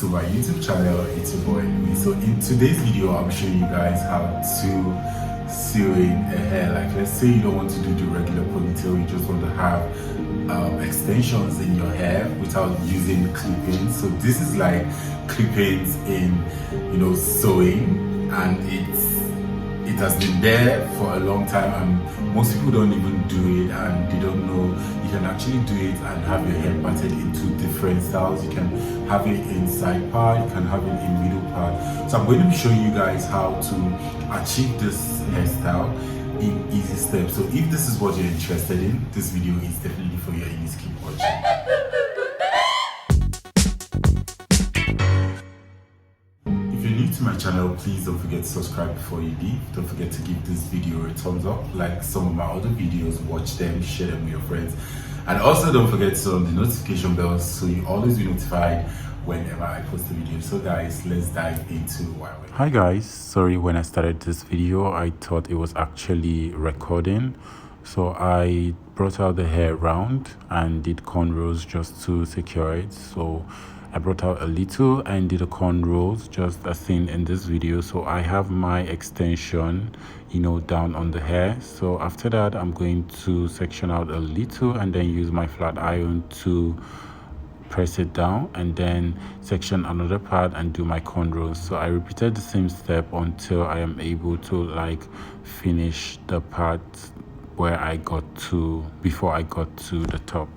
to my YouTube channel. It's your boy Louis. So in today's video I'll be showing you guys how to sew in a hair. Like, let's say you don't want to do the regular ponytail, you just want to have extensions in your hair without using clip-ins. So this is like clip-ins in, you know, sewing, and it has been there for a long time, and most people don't even do it, and they don't know you can actually do it and have your hair parted into different styles. You can have it in side part, you can have it in middle part. So I'm going to be showing you guys how to achieve this hairstyle in easy steps. So if this is what you're interested in, this video is definitely for you, and you just keep watching. If you're new to my channel, please don't forget to subscribe before you leave. Don't forget to give this video a thumbs up, like some of my other videos, watch them, share them with your friends, and also don't forget to turn on the notification bell so you always be notified whenever I post a video. So guys, let's dive into why we're... Hi guys, sorry, when I started this video I thought it was actually recording, so I brought out the hair round and did cornrows just to secure it. So I brought out a little and did a cornrows just as seen in this video. So I have my extension, you know, down on the hair. So after that I'm going to section out a little and then use my flat iron to press it down, and then section another part and do my cornrows. So I repeated the same step until I am able to like finish the part where I got to before I got to the top.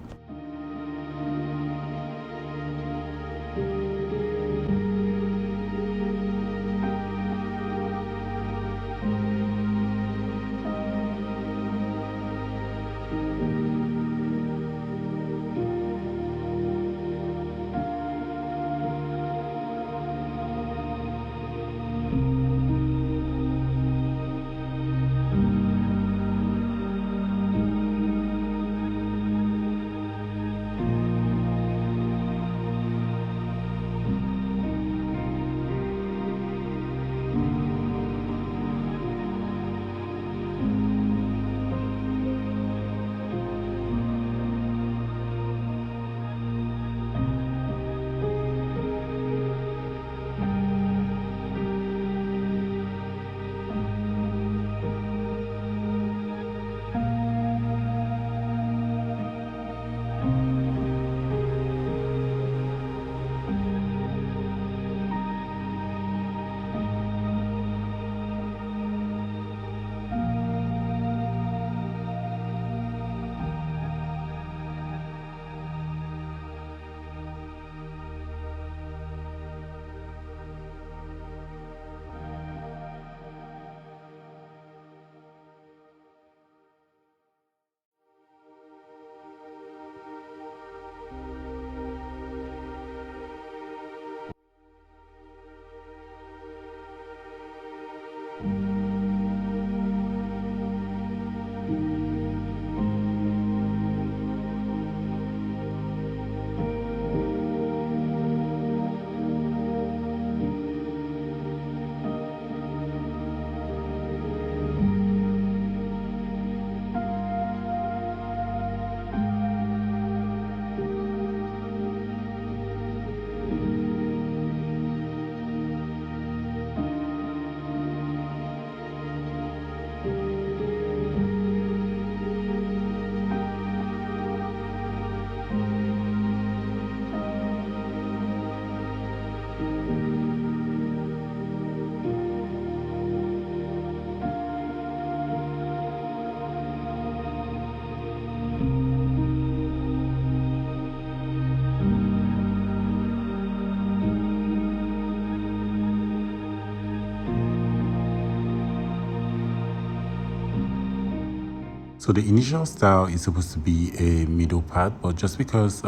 So the initial style is supposed to be a middle part, but just because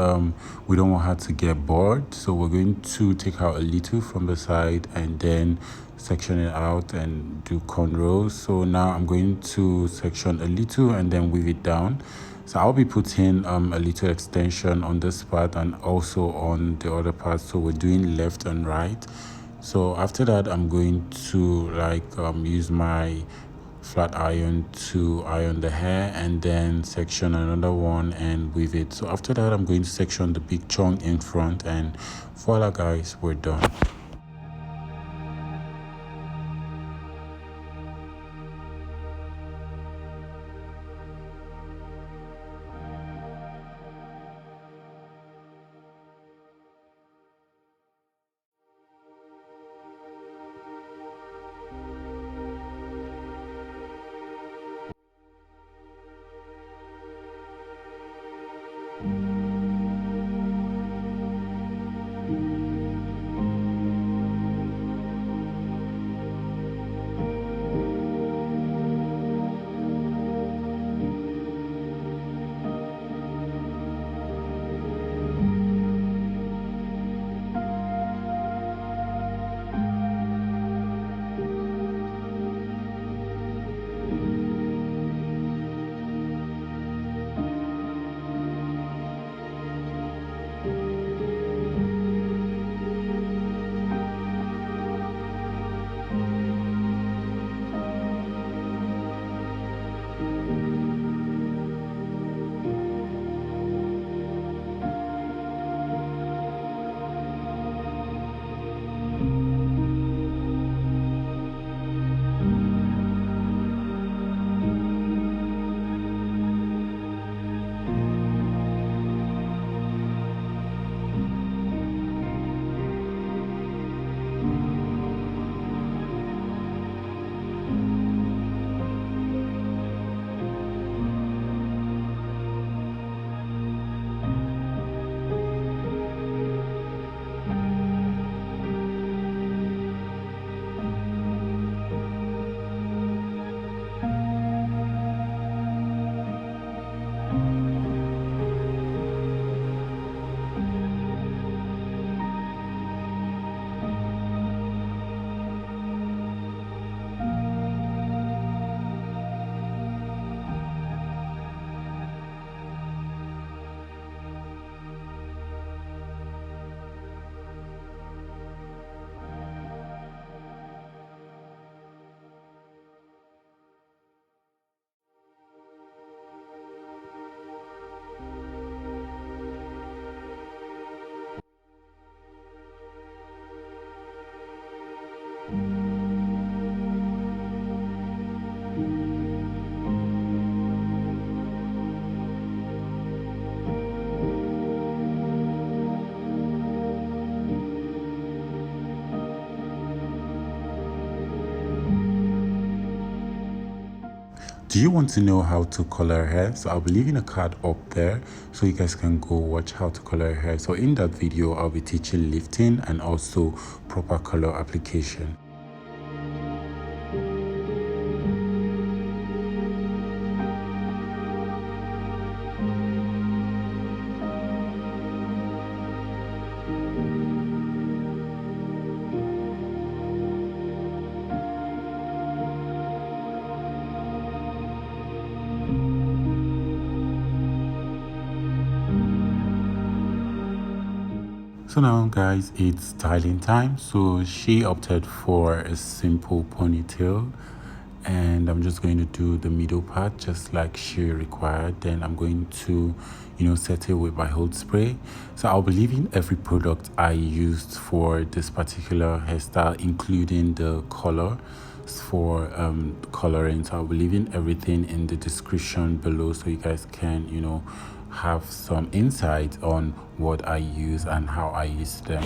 we don't want her to get bored, so we're going to take out a little from the side and then section it out and do cornrows. So now I'm going to section a little and then weave it down. So I'll be putting a little extension on this part and also on the other part. So we're doing left and right. So after that, I'm going to use my flat iron to iron the hair, and then section another one and weave it. So after that, I'm going to section the big chunk in front, and voila guys, we're done. Do you want to know how to color hair? So I'll be leaving a card up there so you guys can go watch how to color hair. So in that video, I'll be teaching lifting and also proper color application. So now guys, it's styling time. So she opted for a simple ponytail, and I'm just going to do the middle part just like she required. Then I'm going to set it with my hold spray. So I'll be leaving every product I used for this particular hairstyle, including the color for coloring. So I'll be leaving everything in the description below so you guys can have some insight on what I use and how I use them.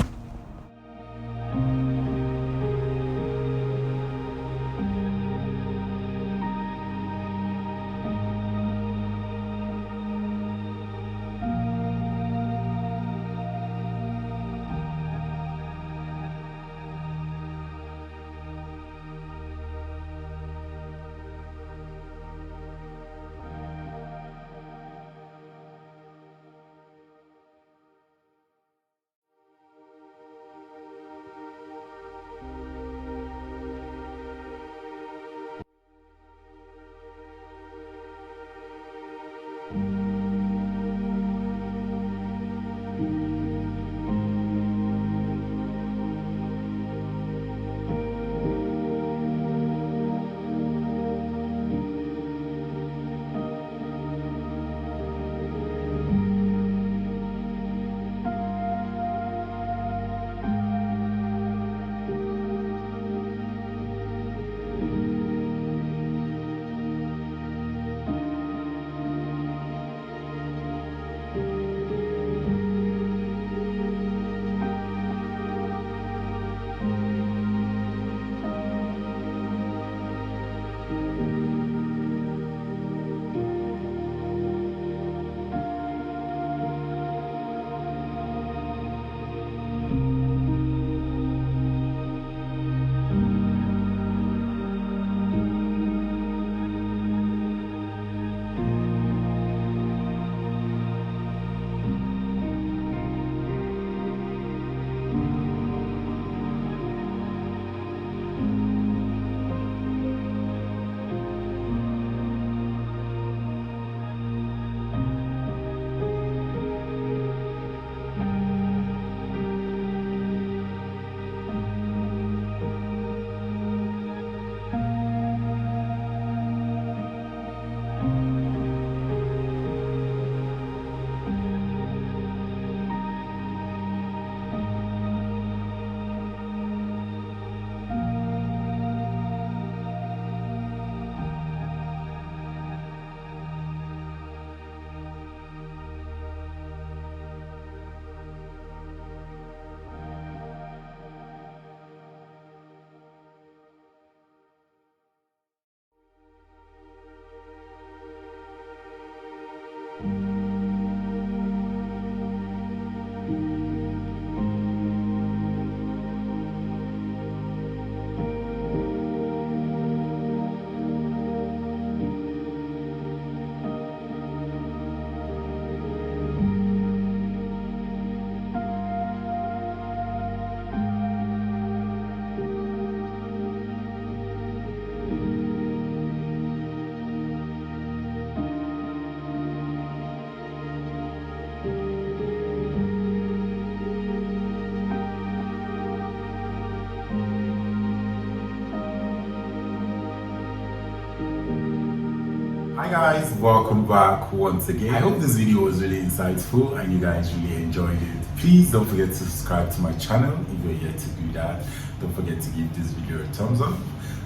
Hi guys, welcome back once again. I hope this video was really insightful and you guys really enjoyed it. Please don't forget to subscribe to my channel if you're yet to do that. Don't forget to give this video a thumbs up.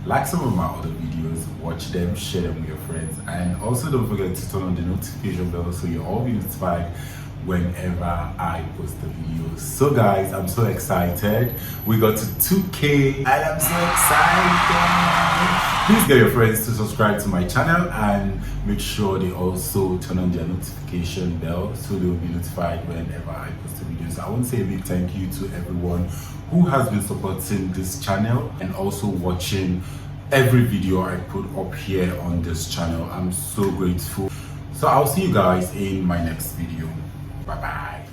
Like some of my other videos, watch them, share them with your friends, and also don't forget to turn on the notification bell so you'll all be notified whenever I post the videos. So guys, I'm so excited. We got to 2K and I'm so excited. Please get your friends to subscribe to my channel and make sure they also turn on their notification bell so they'll be notified whenever I post the videos. I want to say a big thank you to everyone who has been supporting this channel and also watching every video I put up here on this channel. I'm so grateful. So I'll see you guys in my next video. Bye bye.